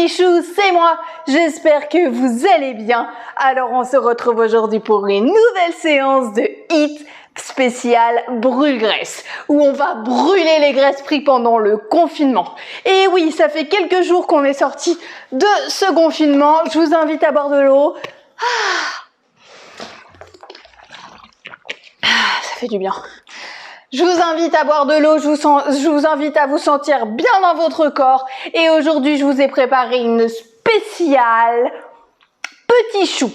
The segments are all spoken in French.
petits choux, c'est moi. J'espère que vous allez bien. Alors on se retrouve aujourd'hui pour une nouvelle séance de HIIT spécial brûle-graisse, où on va brûler les graisses prises pendant le confinement. Et oui, ça fait quelques jours qu'on est sorti de ce confinement. Je vous invite à boire de l'eau. Ça fait du bien. Je vous invite à boire de l'eau, je vous invite à vous sentir bien dans votre corps. Et aujourd'hui, je vous ai préparé une spéciale petit chou.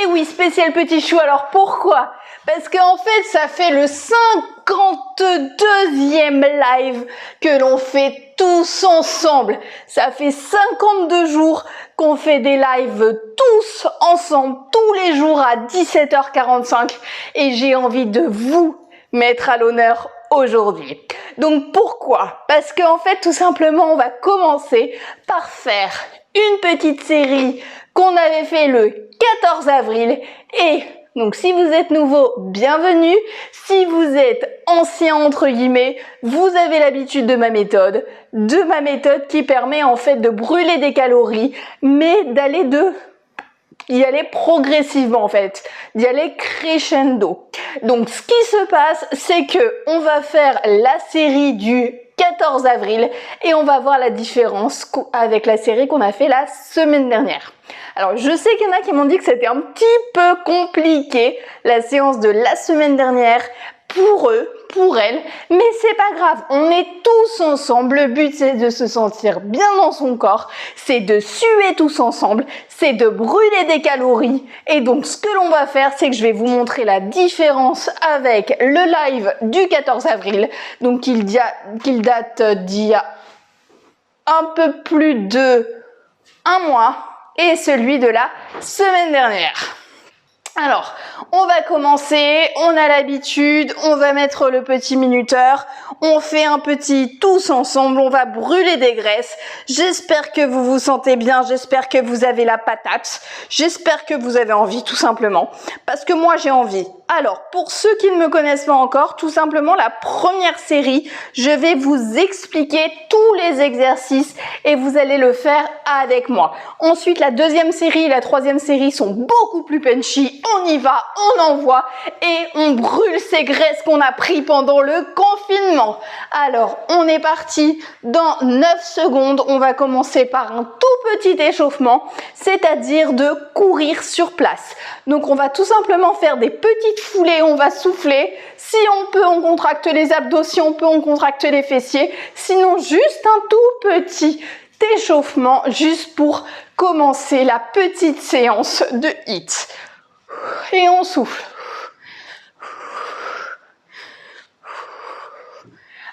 Et oui, spécial petit chou. Alors pourquoi? Parce qu'en fait, ça fait le 52e live que l'on fait tous ensemble. Ça fait 52 jours qu'on fait des lives tous ensemble, tous les jours à 17h45. Et j'ai envie de vous mettre à l'honneur aujourd'hui. Donc pourquoi? Parce qu'en fait, tout simplement, on va commencer par faire une petite série qu'on avait fait le 14 avril. Et donc si vous êtes nouveau, bienvenue. Si vous êtes ancien entre guillemets, vous avez l'habitude de ma méthode qui permet en fait de brûler des calories, mais d'y aller progressivement en fait, d'y aller crescendo. Donc ce qui se passe, c'est que on va faire la série du 14 avril et on va voir la différence avec la série qu'on a fait la semaine dernière. Alors je sais qu'il y en a qui m'ont dit que c'était un petit peu compliqué la séance de la semaine dernière pour eux, pour elles, mais c'est pas grave, on est tous ensemble, le but c'est de se sentir bien dans son corps, c'est de suer tous ensemble, c'est de brûler des calories, et donc ce que l'on va faire, c'est que je vais vous montrer la différence avec le live du 14 avril, donc qu'il date d'il y a un peu plus de un mois, et celui de la semaine dernière. Alors, on va commencer, on a l'habitude, on va mettre le petit minuteur, on fait un petit tous ensemble, on va brûler des graisses. J'espère que vous vous sentez bien, j'espère que vous avez la patate, j'espère que vous avez envie tout simplement, parce que moi j'ai envie. Alors, pour ceux qui ne me connaissent pas encore, tout simplement la première série, je vais vous expliquer tous les exercices et vous allez le faire avec moi. Ensuite, la deuxième série et la troisième série sont beaucoup plus punchy. On y va, on envoie et on brûle ces graisses qu'on a pris pendant le confinement. Alors, on est parti dans 9 secondes. On va commencer par un tout petit échauffement, c'est-à-dire de courir sur place. Donc, on va tout simplement faire des petites foulées, on va souffler. Si on peut, on contracte les abdos, si on peut, on contracte les fessiers. Sinon, juste un tout petit échauffement, juste pour commencer la petite séance de HIIT. Et on souffle.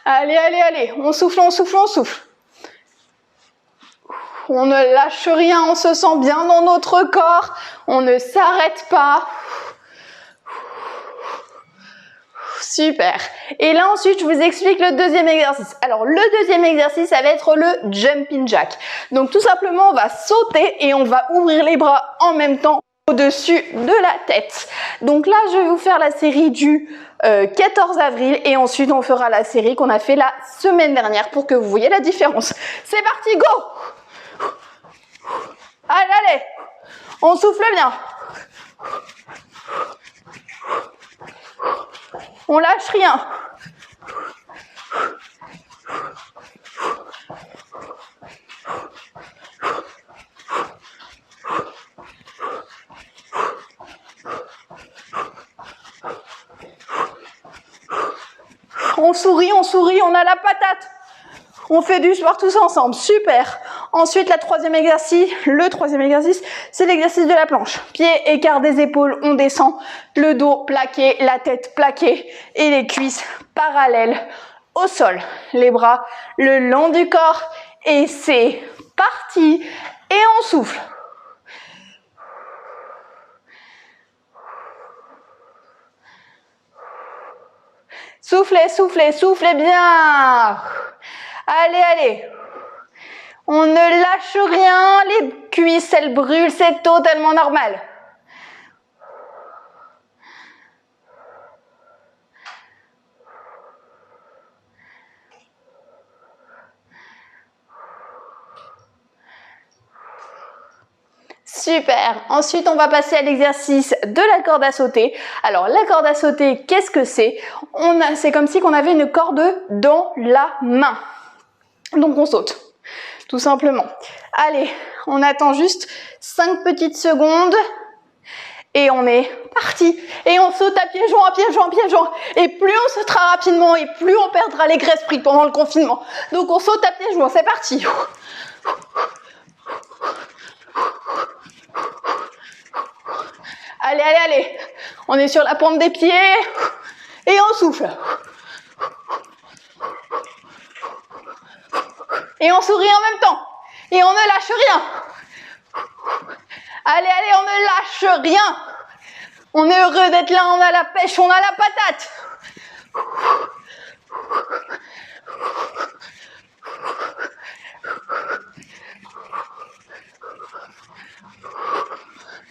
Allez, allez, allez, on souffle, on souffle, on souffle. On ne lâche rien, on se sent bien dans notre corps, on ne s'arrête pas. Super. Et là ensuite, je vous explique le deuxième exercice. Alors le deuxième exercice, ça va être le jumping jack. Donc tout simplement, on va sauter et on va ouvrir les bras en même temps au-dessus de la tête. Donc là, je vais vous faire la série du 14 avril et ensuite on fera la série qu'on a fait la semaine dernière pour que vous voyez la différence. C'est parti, go! Allez, allez! On souffle bien. On lâche rien. On sourit, on a la patate. On fait du sport tous ensemble, super. Ensuite, le troisième exercice, c'est l'exercice de la planche. Pieds, écart des épaules, on descend. Le dos plaqué, la tête plaquée et les cuisses parallèles au sol. Les bras le long du corps et c'est parti. Et on souffle. Soufflez, soufflez, soufflez bien. Allez, allez. On ne lâche rien, les cuisses, elles brûlent, c'est totalement normal. Super. Ensuite, on va passer à l'exercice de la corde à sauter. Alors, la corde à sauter, qu'est-ce que c'est? C'est comme si on avait une corde dans la main. Donc, on saute, tout simplement. Allez, on attend juste 5 petites secondes. Et on est parti. Et on saute à pieds joints, à pieds joints, à pieds joints. Et plus on sautera rapidement, et plus on perdra les graisses prises pendant le confinement. Donc, on saute à pieds joints. C'est parti. Allez, allez, allez. On est sur la pointe des pieds. Et on souffle. Et on sourit en même temps. Et on ne lâche rien. Allez, allez, on ne lâche rien. On est heureux d'être là, on a la pêche, on a la patate.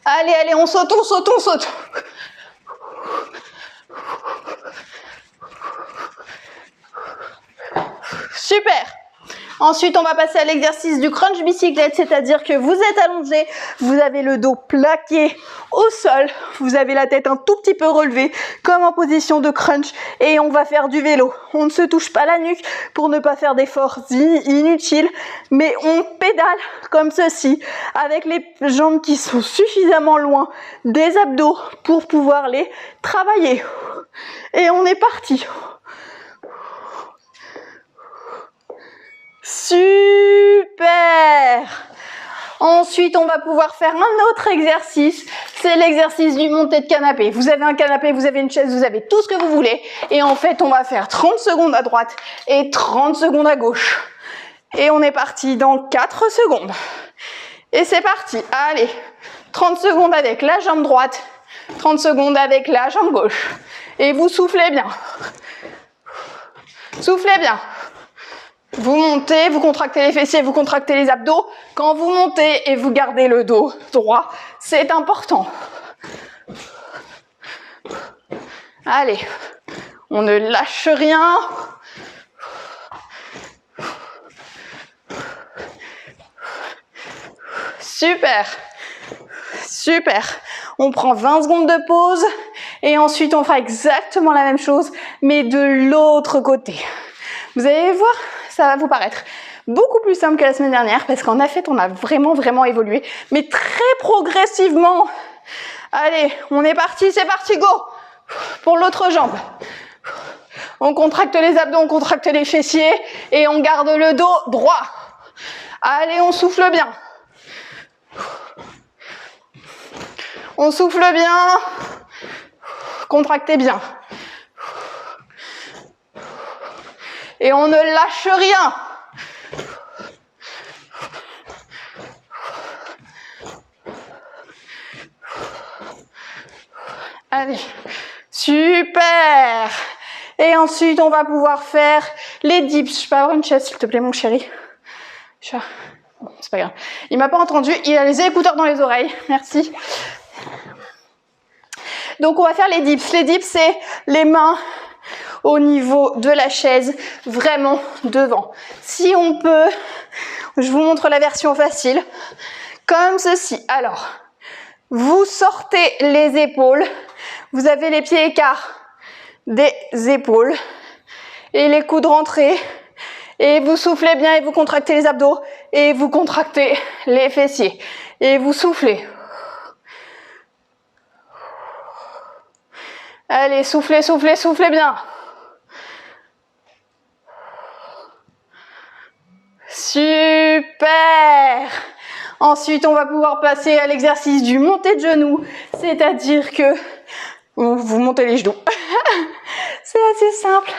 Allez, allez, on saute, on saute, on saute. Super. Ensuite, on va passer à l'exercice du crunch bicyclette, c'est-à-dire que vous êtes allongé, vous avez le dos plaqué au sol, vous avez la tête un tout petit peu relevée, comme en position de crunch, et on va faire du vélo. On ne se touche pas la nuque pour ne pas faire d'efforts inutiles, mais on pédale comme ceci, avec les jambes qui sont suffisamment loin des abdos pour pouvoir les travailler. Et on est parti. Super! Ensuite, on va pouvoir faire un autre exercice. C'est l'exercice du monté de canapé. Vous avez un canapé, vous avez une chaise, vous avez tout ce que vous voulez. Et en fait, on va faire 30 secondes à droite et 30 secondes à gauche. Et on est parti dans 4 secondes. Et c'est parti. Allez, 30 secondes avec la jambe droite, 30 secondes avec la jambe gauche. Et vous soufflez bien. Soufflez bien. Vous montez, vous contractez les fessiers, vous contractez les abdos. Quand vous montez et vous gardez le dos droit, c'est important. Allez, on ne lâche rien. Super, super. On prend 20 secondes de pause et ensuite on fera exactement la même chose, mais de l'autre côté. Vous allez voir, ça va vous paraître beaucoup plus simple que la semaine dernière parce qu'en fait, on a vraiment évolué, mais très progressivement. Allez, on est parti, c'est parti, go! Pour l'autre jambe. On contracte les abdos, on contracte les fessiers et on garde le dos droit. Allez, on souffle bien. On souffle bien. Contractez bien. Et on ne lâche rien. Allez, super. Et ensuite, on va pouvoir faire les dips. Je peux avoir une chaise, s'il te plaît, mon chéri? Bon, c'est pas grave. Il m'a pas entendu, il a les écouteurs dans les oreilles. Merci. Donc, on va faire les dips. Les dips, c'est les mains au niveau de la chaise, vraiment devant. Si on peut, je vous montre la version facile, comme ceci. Alors, vous sortez les épaules, vous avez les pieds écarts des épaules et les coudes rentrés et vous soufflez bien et vous contractez les abdos et vous contractez les fessiers et vous soufflez. Allez, soufflez, soufflez, soufflez bien. Super! Ensuite, on va pouvoir passer à l'exercice du monté de genoux, c'est-à-dire que vous montez les genoux. C'est assez simple.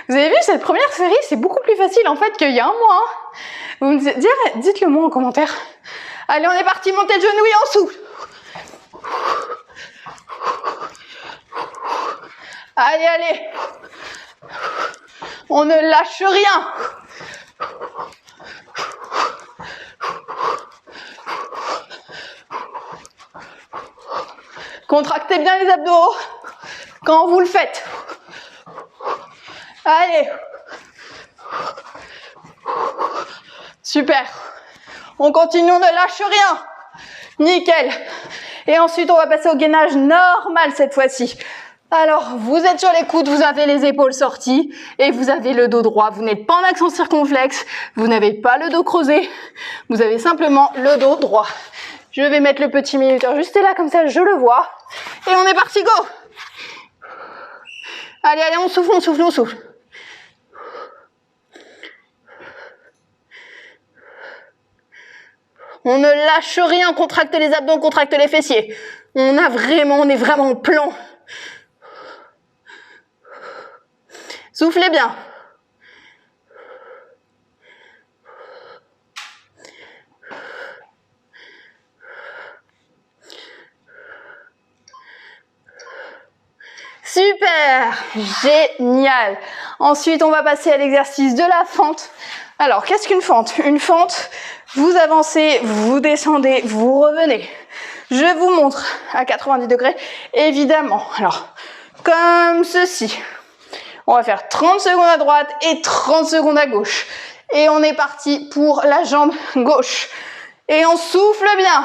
Vous avez vu, cette première série, c'est beaucoup plus facile en fait qu'il y a un mois. Vous me dites-le moi en commentaire. Allez, on est parti, monter de genoux et on souffle. Allez, allez. On ne lâche rien. Contractez bien les abdos quand vous le faites. Allez. Super. On continue, on ne lâche rien. Nickel. Et ensuite, on va passer au gainage normal cette fois-ci. Alors, vous êtes sur les coudes, vous avez les épaules sorties et vous avez le dos droit. Vous n'êtes pas en accent circonflexe, vous n'avez pas le dos creusé, vous avez simplement le dos droit. Je vais mettre le petit minuteur juste là, comme ça je le vois. Et on est parti, go! Allez, allez, on souffle, on souffle, on souffle. On ne lâche rien, contractez les abdos, contractez les fessiers. On est vraiment en plan. Soufflez bien. Super, génial. Ensuite, on va passer à l'exercice de la fente. Alors, qu'est-ce qu'une fente? Une fente, vous avancez, vous descendez, vous revenez. Je vous montre à 90 degrés, évidemment. Alors, comme ceci. On va faire 30 secondes à droite et 30 secondes à gauche. Et on est parti pour la jambe gauche. Et on souffle bien.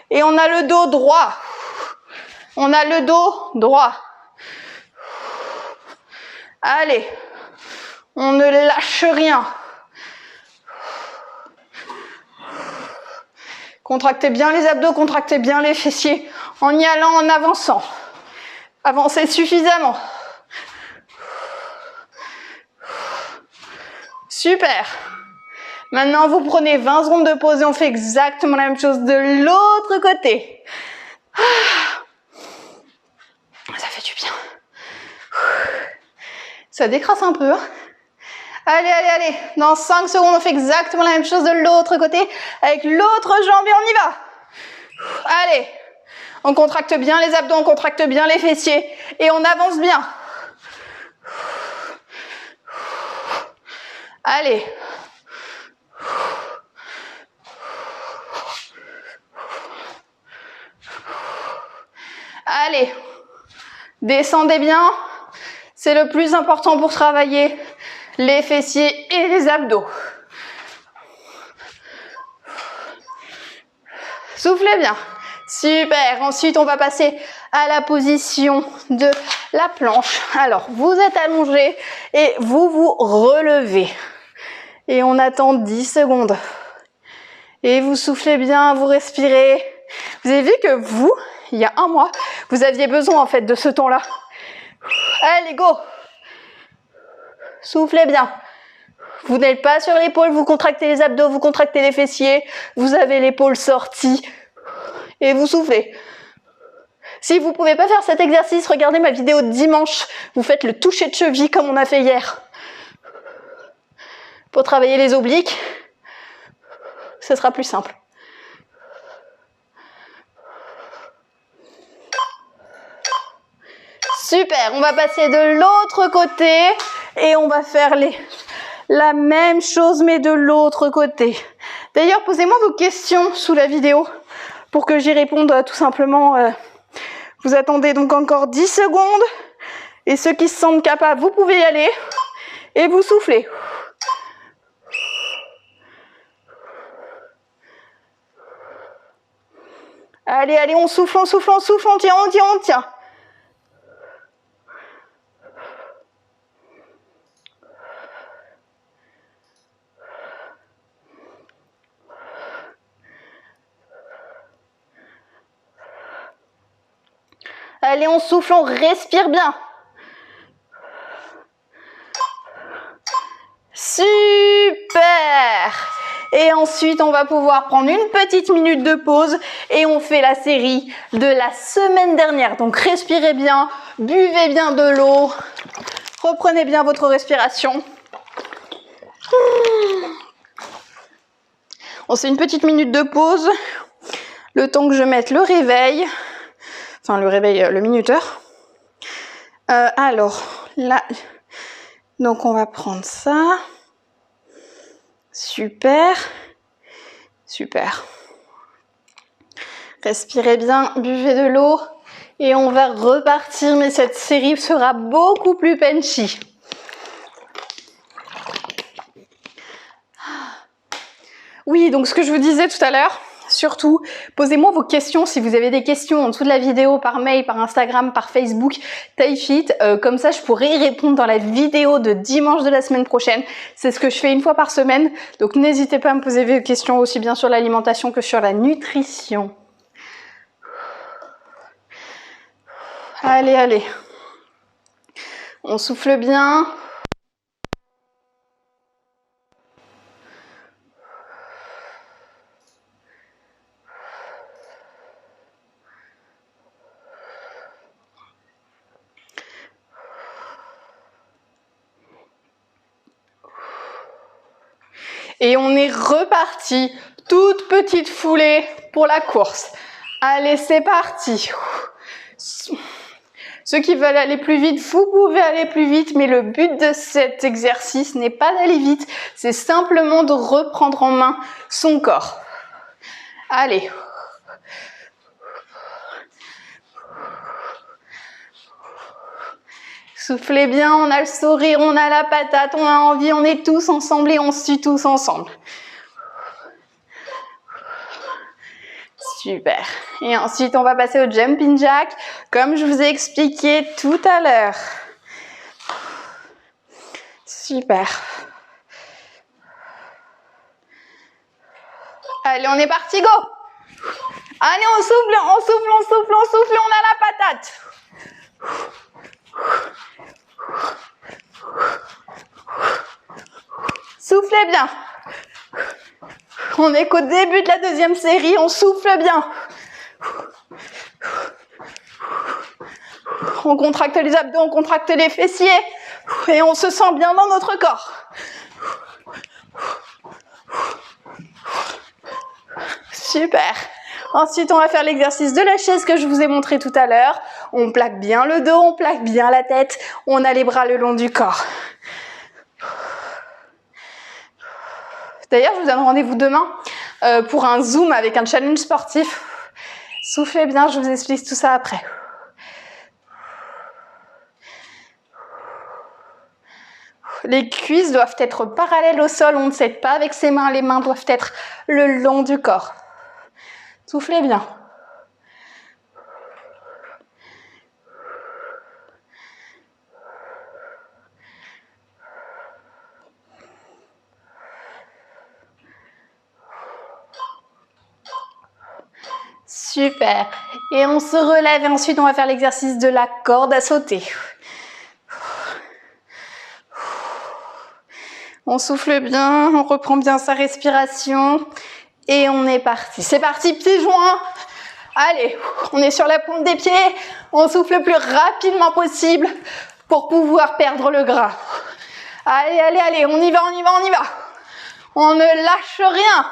Et on a le dos droit. On a le dos droit. Allez. On ne lâche rien. Contractez bien les abdos, contractez bien les fessiers en y allant, en avançant. Avancez suffisamment. Super. Maintenant, vous prenez 20 secondes de pause et on fait exactement la même chose de l'autre côté. Ça fait du bien. Ça décrasse un peu. Allez, allez, allez. Dans 5 secondes, on fait exactement la même chose de l'autre côté avec l'autre jambe et on y va. Allez. On contracte bien les abdos, on contracte bien les fessiers et on avance bien. Allez. Allez. Descendez bien. C'est le plus important pour travailler les fessiers et les abdos. Soufflez bien. Super. Ensuite, on va passer à la position de la planche. Alors, vous êtes allongé et vous vous relevez. Et on attend 10 secondes. Et vous soufflez bien, vous respirez. Vous avez vu que vous, il y a un mois, vous aviez besoin en fait de ce temps-là. Allez, go! Soufflez bien. Vous n'êtes pas sur l'épaule, vous contractez les abdos, vous contractez les fessiers. Vous avez l'épaule sortie. Et vous soufflez. Si vous ne pouvez pas faire cet exercice, regardez ma vidéo de dimanche. Vous faites le toucher de cheville comme on a fait hier. Pour travailler les obliques, ce sera plus simple. Super, on va passer de l'autre côté et on va faire la même chose mais de l'autre côté. D'ailleurs, posez-moi vos questions sous la vidéo pour que j'y réponde tout simplement. Vous attendez donc encore 10 secondes et ceux qui se sentent capables, vous pouvez y aller et vous soufflez. Allez, allez, on souffle, on souffle, on souffle, on tient, on tient, on tient. Allez, on souffle, on respire bien. Super! Et ensuite, on va pouvoir prendre une petite minute de pause et on fait la série de la semaine dernière. Donc, respirez bien, buvez bien de l'eau, reprenez bien votre respiration. On fait une petite minute de pause, le temps que je mette le réveil. Enfin, le réveil, le minuteur. Alors, là, donc on va prendre ça. Super. Super. Respirez bien, buvez de l'eau. Et on va repartir, mais cette série sera beaucoup plus punchy. Oui, donc ce que je vous disais tout à l'heure, Surtout, posez-moi vos questions si vous avez des questions en dessous de la vidéo, par mail, par Instagram, par Facebook, ThaiFit. Comme ça, je pourrai y répondre dans la vidéo de dimanche de la semaine prochaine. C'est ce que je fais une fois par semaine. Donc, n'hésitez pas à me poser vos questions aussi bien sur l'alimentation que sur la nutrition. Allez, allez. On souffle bien. Et on est reparti, toute petite foulée pour la course. Allez, c'est parti. Ceux qui veulent aller plus vite, vous pouvez aller plus vite, mais le but de cet exercice n'est pas d'aller vite, c'est simplement de reprendre en main son corps. Allez. Soufflez bien, on a le sourire, on a la patate, on a envie, on est tous ensemble et on suit tous ensemble. Super. Et ensuite, on va passer au jumping jack, comme je vous ai expliqué tout à l'heure. Super. Allez, on est parti, go! Allez, on souffle, on souffle, on souffle, on souffle, on a la patate. Soufflez bien. On est qu'au début de la deuxième série, on souffle bien. On contracte les abdos, on contracte les fessiers et on se sent bien dans notre corps. Super. Ensuite, on va faire l'exercice de la chaise que je vous ai montré tout à l'heure. On plaque bien le dos, on plaque bien la tête. On a les bras le long du corps. D'ailleurs, je vous donne rendez-vous demain pour un Zoom avec un challenge sportif. Soufflez bien, je vous explique tout ça après. Les cuisses doivent être parallèles au sol, on ne s'aide pas avec ses mains, les mains doivent être le long du corps. Soufflez bien. Super. Et on se relève et ensuite on va faire l'exercice de la corde à sauter. On souffle bien, on reprend bien sa respiration et on est parti. C'est parti, pieds joints. Allez, on est sur la pointe des pieds. On souffle le plus rapidement possible pour pouvoir perdre le gras. Allez, allez, allez, on y va, on y va, on y va. On ne lâche rien.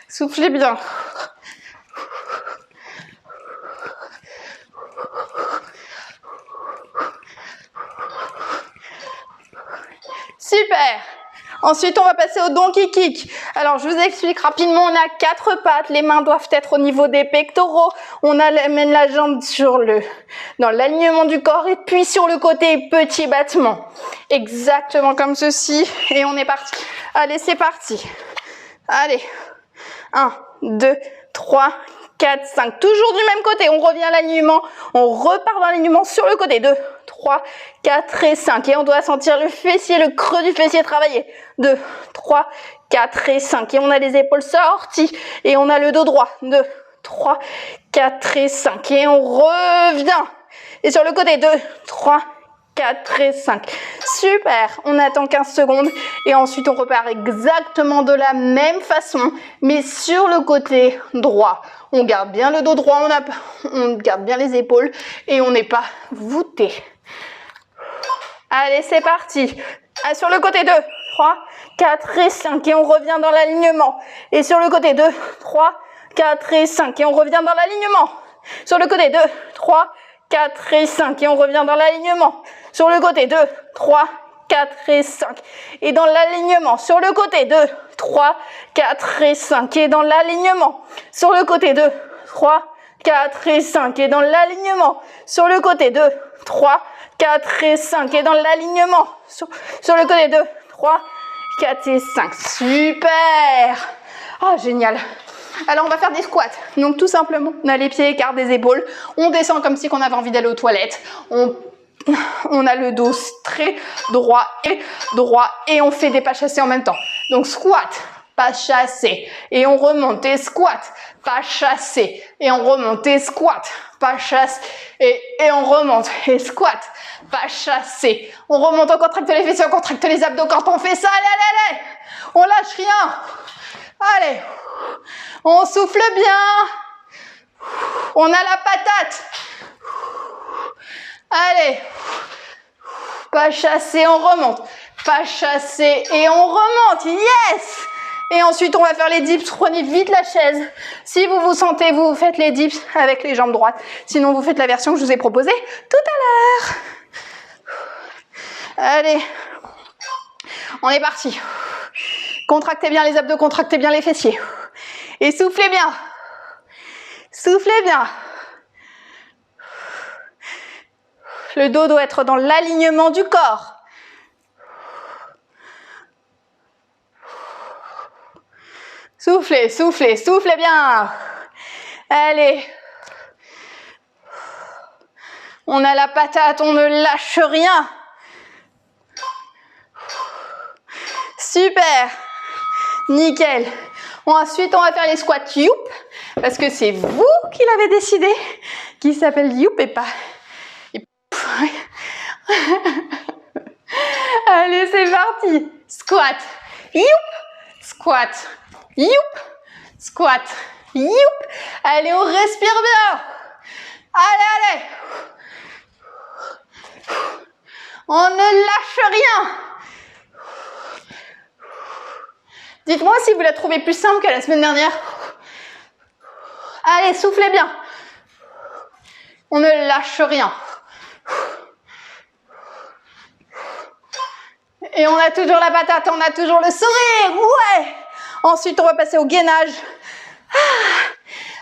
Soufflez bien. Super. Ensuite, on va passer au donkey kick. Alors, je vous explique rapidement, on a 4 pattes, les mains doivent être au niveau des pectoraux. On amène la jambe dans l'alignement du corps et puis sur le côté, petit battement. Exactement comme ceci. Et on est parti. Allez, c'est parti. Allez. 1, 2, 3, 4, 5. Toujours du même côté. On revient à l'alignement. On repart dans l'alignement sur le côté. 2, 3, 4 et 5. Et on doit sentir le fessier, le creux du fessier travailler. 2, 3, 4 et 5. Et on a les épaules sorties. Et on a le dos droit. 2, 3, 4 et 5. Et on revient. Et sur le côté. 2, 3, 4 et 5. Super. On attend 15 secondes. Et ensuite, on repart exactement de la même façon. Mais sur le côté droit. On garde bien le dos droit. On garde bien les épaules. Et on n'est pas voûté. Allez, c'est parti. Sur le côté 2, 3, 4 et 5. Et on revient dans l'alignement. Et sur le côté 2, 3, 4 et 5. Et on revient dans l'alignement. Sur le côté 2, 3, 4 et 5. Et on revient dans l'alignement. Sur le côté 2, 3, 4 et 5. Et dans l'alignement. Sur le côté 2, 3, 4 et 5. Et dans l'alignement. Sur le côté 2, 3, 4 et 5. Et dans l'alignement. Sur le côté 2, 3, 4 et 5. Et dans l'alignement, sur le côté, 2, 3, 4 et 5. Super. Oh, génial. Alors, on va faire des squats. Donc, tout simplement, on a les pieds écarts des épaules. On descend comme si on avait envie d'aller aux toilettes. On a le dos très droit et on fait des pas chassés en même temps. Donc, squat, pas chassé. Et on remonte et squat, pas chassé. Et on remonte et squat, pas chassé. Et on remonte et squat, pas chassé. On remonte, on contracte les fessiers, on contracte les abdos quand on fait ça. Allez, allez, allez. On lâche rien. Allez. On souffle bien. On a la patate. Allez. Pas chassé, on remonte. Pas chassé et on remonte. Yes! Et ensuite, on va faire les dips. Prenez vite la chaise. Si vous vous sentez, vous faites les dips avec les jambes droites. Sinon, vous faites la version que je vous ai proposée tout à l'heure. Allez. On est parti. Contractez bien les abdos, contractez bien les fessiers. Et soufflez bien. Soufflez bien. Le dos doit être dans l'alignement du corps. Soufflez, soufflez, soufflez bien. Allez. On a la patate, on ne lâche rien. Super. Nickel. Ensuite, on va faire les squats youp, parce que c'est vous qui l'avez décidé, qui s'appelle youp et pas... Allez, c'est parti. Squat, youp, squat, youp, squat, youp. Allez, on respire bien. Allez, allez. On ne lâche rien. Dites-moi si vous la trouvez plus simple que la semaine dernière. Allez, soufflez bien. On ne lâche rien. Et on a toujours la patate, on a toujours le sourire. Ouais. Ensuite, on va passer au gainage.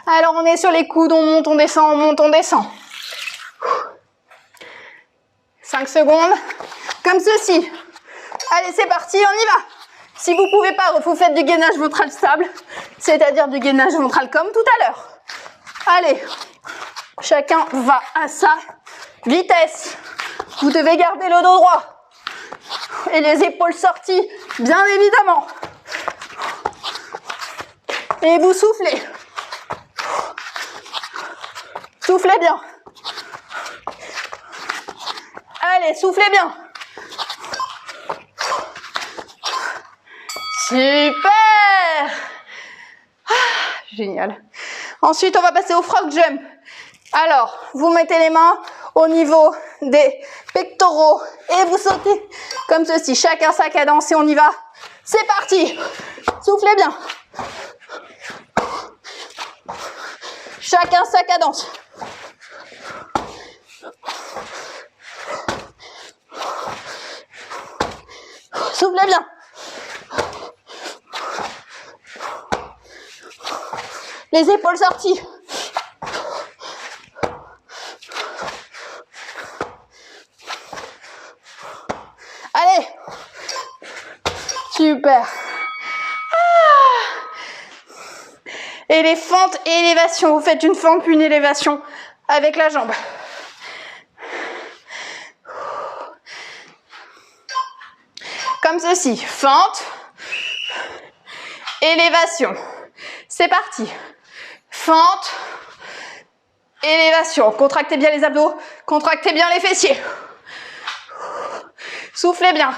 Alors, on est sur les coudes, on monte, on descend, on monte, on descend. 5 secondes, comme ceci. Allez, c'est parti, on y va. Si vous ne pouvez pas, vous faites du gainage ventral stable, c'est-à-dire du gainage ventral comme tout à l'heure. Allez, chacun va à sa vitesse. Vous devez garder le dos droit. Et les épaules sorties, bien évidemment. Et vous soufflez. Soufflez bien. Allez, soufflez bien. Super! Génial. Ensuite, on va passer au frog jump. Alors, vous mettez les mains au niveau des pectoraux et vous sautez comme ceci. Chacun sa cadence et on y va. C'est parti. Soufflez bien. Chacun sa cadence. Soufflez bien. Les épaules sorties. Allez. Super. Et les fentes et élévations. Vous faites une fente puis une élévation avec la jambe. Comme ceci. Fente. Élévation. C'est parti. Fente. Élévation. Contractez bien les abdos. Contractez bien les fessiers. Soufflez bien.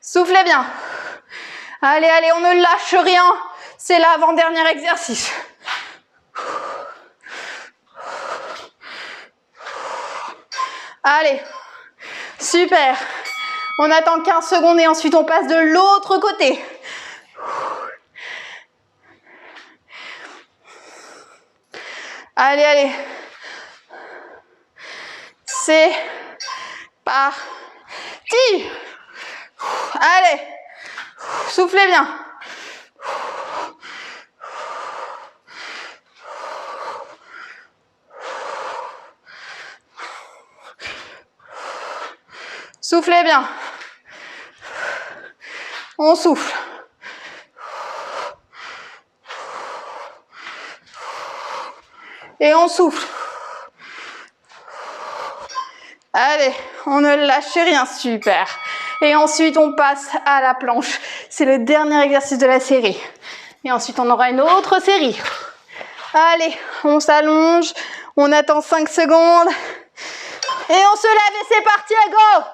Soufflez bien. Allez, allez, on ne lâche rien. C'est l'avant-dernier exercice. Allez. Super. On attend 15 secondes et ensuite on passe de l'autre côté. Allez, allez. C'est parti. Allez. Soufflez bien. Soufflez bien. On souffle. Et on souffle. Allez, on ne lâche rien, super. Et ensuite, on passe à la planche. C'est le dernier exercice de la série. Et ensuite, on aura une autre série. Allez, on s'allonge, on attend 5 secondes. Et on se lève et c'est parti, à go!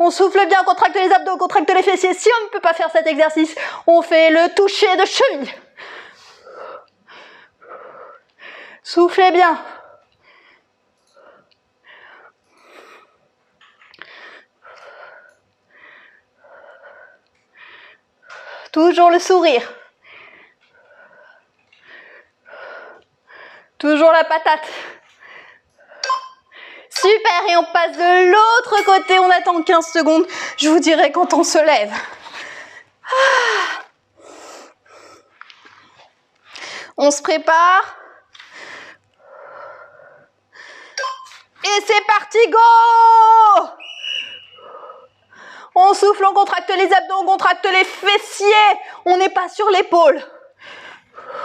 On souffle bien, on contracte les abdos, on contracte les fessiers. Si on ne peut pas faire cet exercice, on fait le toucher de cheville. Soufflez bien. Toujours le sourire. Toujours la patate. Super, et on passe de l'autre côté, on attend 15 secondes. Je vous dirai quand on se lève. On se prépare. Et c'est parti, go! On souffle, on contracte les abdos, on contracte les fessiers. On n'est pas sur l'épaule.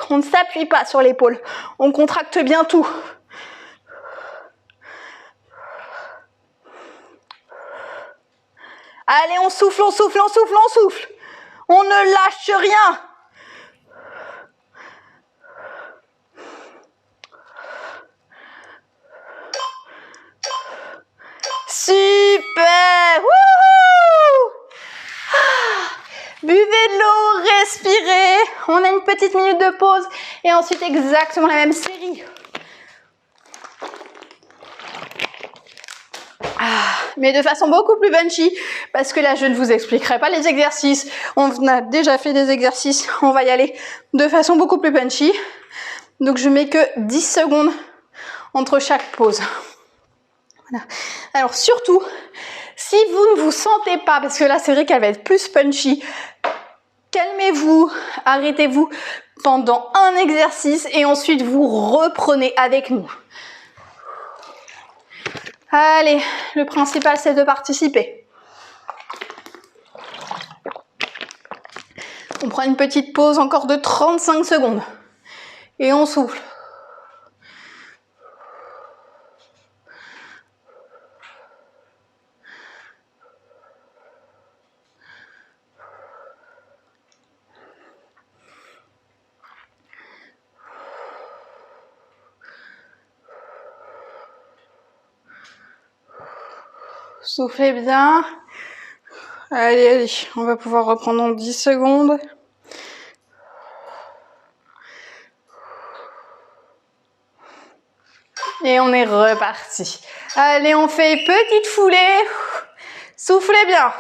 On ne s'appuie pas sur l'épaule. On contracte bien tout. Allez, on souffle, on souffle, on souffle, on souffle. On ne lâche rien. Super! Wouhou! Buvez de l'eau, respirez. On a une petite minute de pause et ensuite exactement la même série. Mais de façon beaucoup plus punchy, parce que là je ne vous expliquerai pas les exercices. On a déjà fait des exercices, on va y aller de façon beaucoup plus punchy. Donc je mets que 10 secondes entre chaque pause. Voilà. Alors surtout, si vous ne vous sentez pas, parce que là c'est vrai qu'elle va être plus punchy, calmez-vous, arrêtez-vous pendant un exercice et ensuite vous reprenez avec nous. Allez, le principal c'est de participer. On prend une petite pause encore de 35 secondes et on souffle. Soufflez bien. Allez, allez, on va pouvoir reprendre en 10 secondes. Et on est reparti. Allez, on fait petite foulée. Soufflez bien.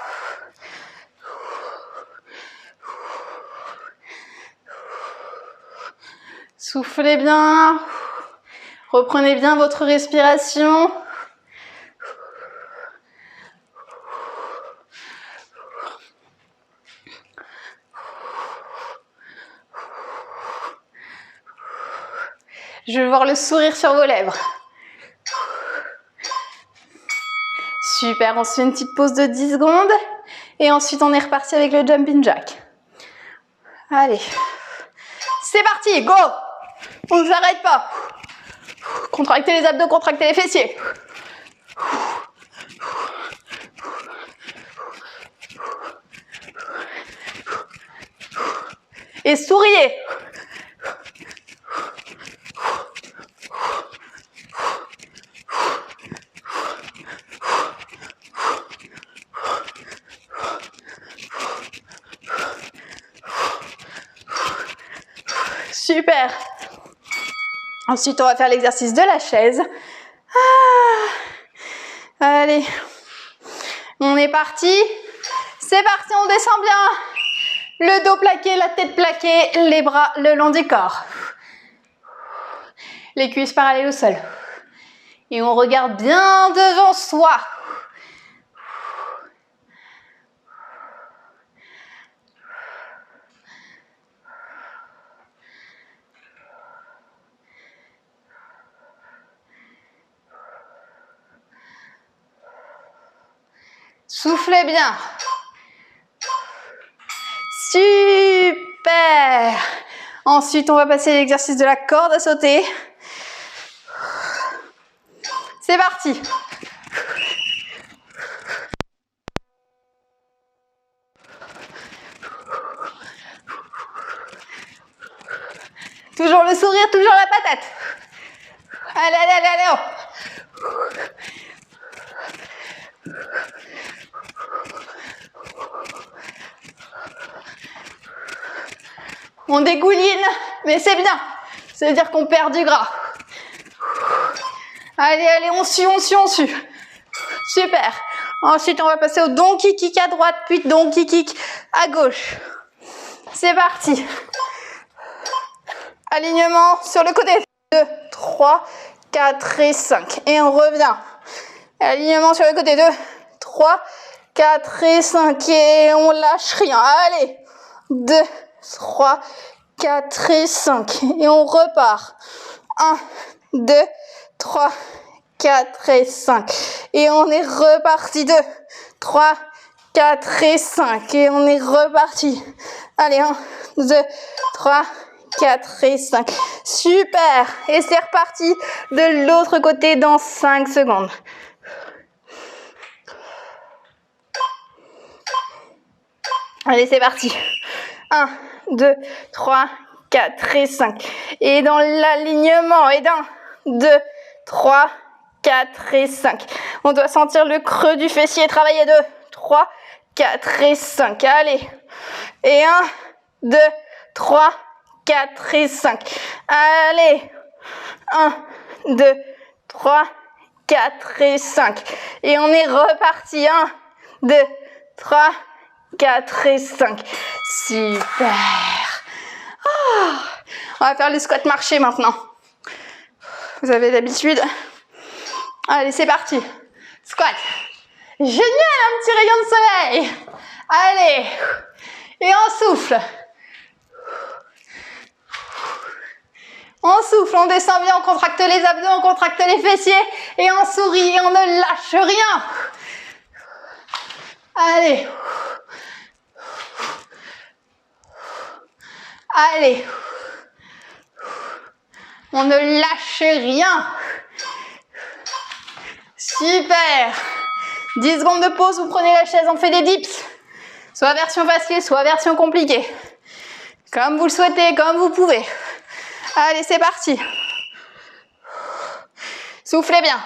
Soufflez bien. Reprenez bien votre respiration. Je veux voir le sourire sur vos lèvres. Super, on se fait une petite pause de 10 secondes. Et ensuite, on est reparti avec le jumping jack. Allez. C'est parti, go! On ne s'arrête pas. Contractez les abdos, contractez les fessiers. Et souriez. Super. Ensuite, on va faire l'exercice de la chaise. Allez. On est parti. C'est parti, on descend bien. Le dos plaqué, la tête plaquée, les bras le long du corps. Les cuisses parallèles au sol. Et on regarde bien devant soi. Soufflez bien. Super. Ensuite, on va passer à l'exercice de la corde à sauter. C'est parti. Toujours le sourire, toujours la patate. Allez, allez, allez, allez. On dégouline, mais c'est bien. Ça veut dire qu'on perd du gras. Allez, allez, on sue, on sue, on sue. Super. Ensuite, on va passer au donkey kick à droite, puis donkey kick à gauche. C'est parti. Alignement sur le côté. 2, 3, 4 et 5. Et on revient. Alignement sur le côté. 2, 3, 4 et 5. Et on lâche rien. Allez. 2, 3, 4 et 5. Et on repart. 1, 2, 3, 4 et 5. Et on est reparti. 2, 3, 4 et 5. Et on est reparti. Allez, 1, 2, 3, 4 et 5. Super. Et c'est reparti de l'autre côté dans 5 secondes. Allez, c'est parti. 1, 2, 3, 4 et 5. Et dans l'alignement, et 1, 2, 3, 4 et 5. On doit sentir le creux du fessier. Travailler 2, 3, 4 et 5. Allez. Et 1, 2, 3, 4 et 5. Allez. 1, 2, 3, 4 et 5. Et on est reparti. 1, 2, 3, 4 et 5. Super. Oh. On va faire le squat marché maintenant. Vous avez l'habitude. Allez, c'est parti. Squat. Génial, un petit rayon de soleil. Allez. Et on souffle. On souffle, on descend bien, on contracte les abdos, on contracte les fessiers. Et on sourit et on ne lâche rien. Allez. Allez. On ne lâche rien. Super. 10 secondes de pause, vous prenez la chaise, on fait des dips. Soit version facile, soit version compliquée. Comme vous le souhaitez, comme vous pouvez. Allez, c'est parti. Soufflez bien.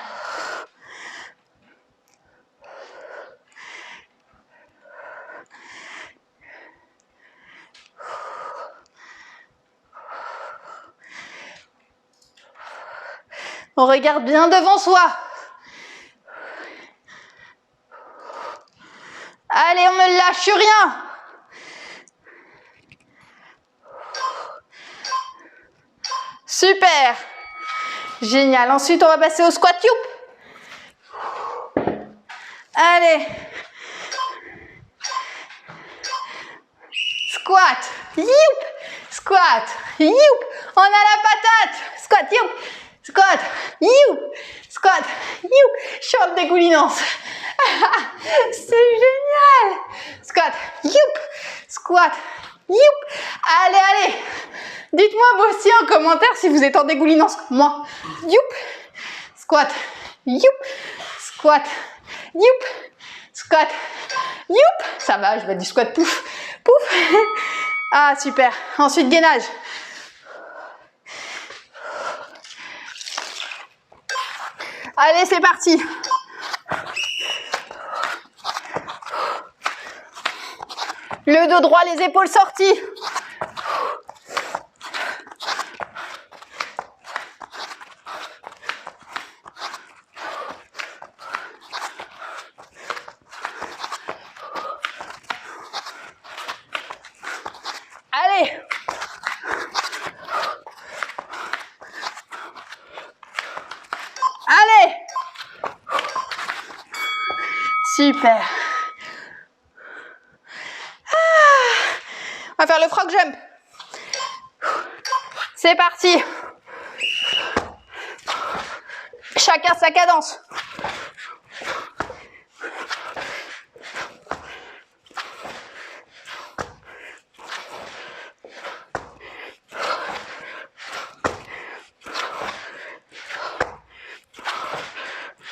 On regarde bien devant soi. Allez, on ne lâche rien. Super. Génial. Ensuite, on va passer au squat youp. Allez. Squat. Youp. Squat. Youp. On a la patate. Squat youp. Squat. Youp. Squat. Youp. Short dégoulinance. C'est génial. Squat. Youp. Squat. Youp. Allez, allez. Dites-moi vous aussi en commentaire si vous êtes en dégoulinance comme moi. Youp. Squat. Youp. Squat. Youp. Squat. Youp. Ça va, je vais du squat pouf. Pouf. Ah, super. Ensuite, gainage. Allez, c'est parti. Le dos droit, les épaules sorties. Allez. Allez. Super. On va faire le frog jump. C'est parti. Chacun sa cadence.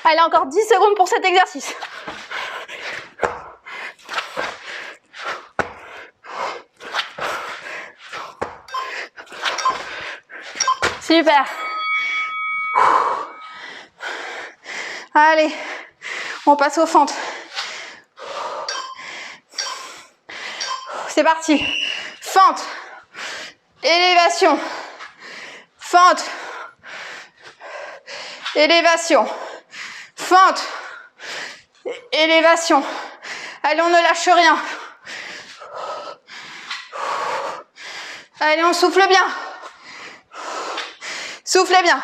Allez, encore 10 secondes pour cet exercice. Super. Allez, on passe aux fentes. C'est parti. Fente. Élévation. Fente. Élévation. Fente. Élévation. Allez, on ne lâche rien. Allez, on souffle bien. Soufflez bien.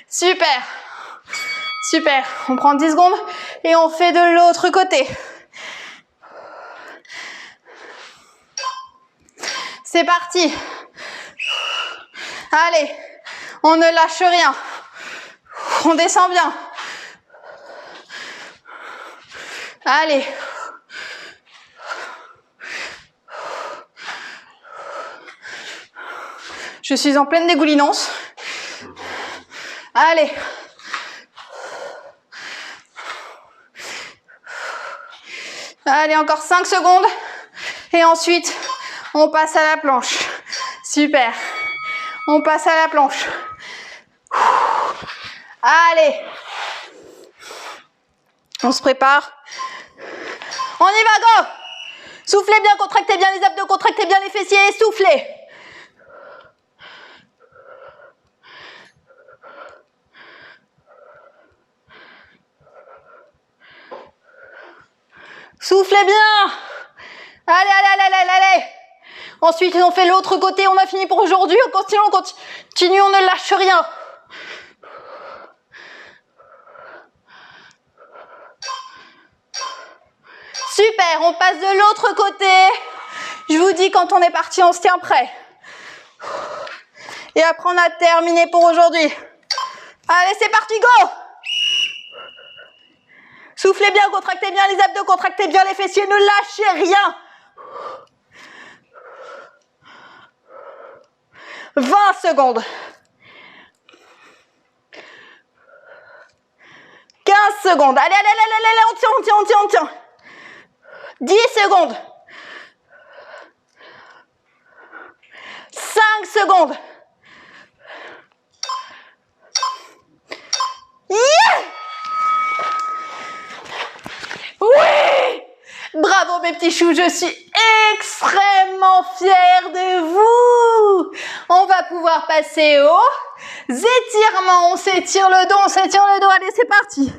Super. Super. On prend 10 secondes et on fait de l'autre côté. C'est parti. Allez, on ne lâche rien. On descend bien. Allez. Je suis en pleine dégoulinance. Allez. Allez, encore 5 secondes. Et ensuite, on passe à la planche. Super. On passe à la planche. Allez. On se prépare. On y va, go! Soufflez bien, contractez bien les abdos, contractez bien les fessiers et soufflez. Soufflez bien. Allez, allez, allez, allez, allez. Ensuite, on fait l'autre côté. On a fini pour aujourd'hui. On continue, on ne lâche rien. Super, on passe de l'autre côté. Je vous dis, quand on est parti, on se tient prêt. Et après, on a terminé pour aujourd'hui. Allez, c'est parti, go! Soufflez bien, contractez bien les abdos, contractez bien les fessiers, ne lâchez rien. 20 secondes. 15 secondes. Allez, allez, allez, allez, on tient, on tient, on tient, on tient. 10 secondes. 5 secondes. Yeah! Oui! Bravo mes petits choux, je suis extrêmement fière de vous. On va pouvoir passer aux étirements. On s'étire le dos, on s'étire le dos. Allez, c'est parti.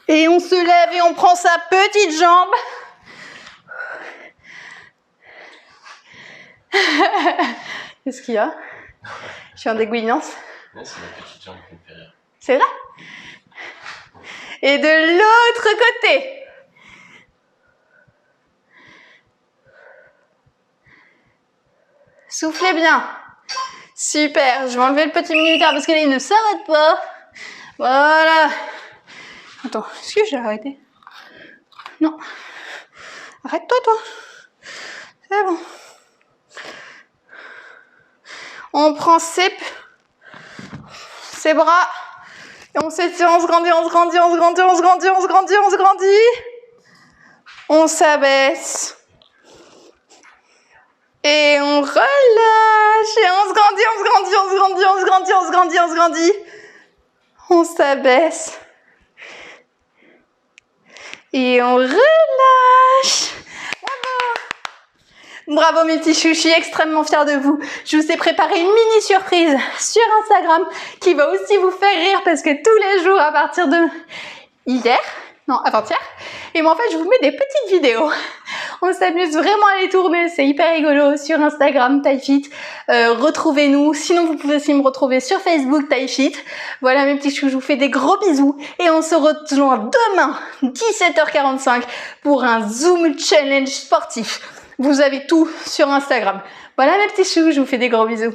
Et on se lève et on prend sa petite jambe. Qu'est-ce qu'il y a? Je suis en dégoulinance. Non, c'est ma petite jambe qui me fait rire. C'est vrai? Et de l'autre côté. Soufflez bien. Super. Je vais enlever le petit minuteur parce que là, il ne s'arrête pas. Voilà. Attends, est-ce que je l'ai arrêté? Non. Arrête-toi, toi. C'est bon. On prend ses bras. Et on s'étire, on se grandit, on se grandit, on se grandit, on se grandit, on se grandit, on se grandit. On s'abaisse. Et on relâche. Et on se grandit, on se grandit, on se grandit, on se grandit, on se grandit, on se grandit. On s'abaisse. Et on relâche. Bravo. Bravo mes petits choux, je suis extrêmement fière de vous. Je vous ai préparé une mini surprise sur Instagram qui va aussi vous faire rire parce que tous les jours à partir de avant-hier, et moi en fait je vous mets des petites vidéos On s'amuse vraiment à les tourner, c'est hyper rigolo sur Instagram, TaiFit. Retrouvez-nous. Sinon, vous pouvez aussi me retrouver sur Facebook, TaiFit. Voilà mes petits choux, je vous fais des gros bisous et on se rejoint demain, 17h45 pour un Zoom Challenge sportif. Vous avez tout sur Instagram. Voilà mes petits choux, je vous fais des gros bisous.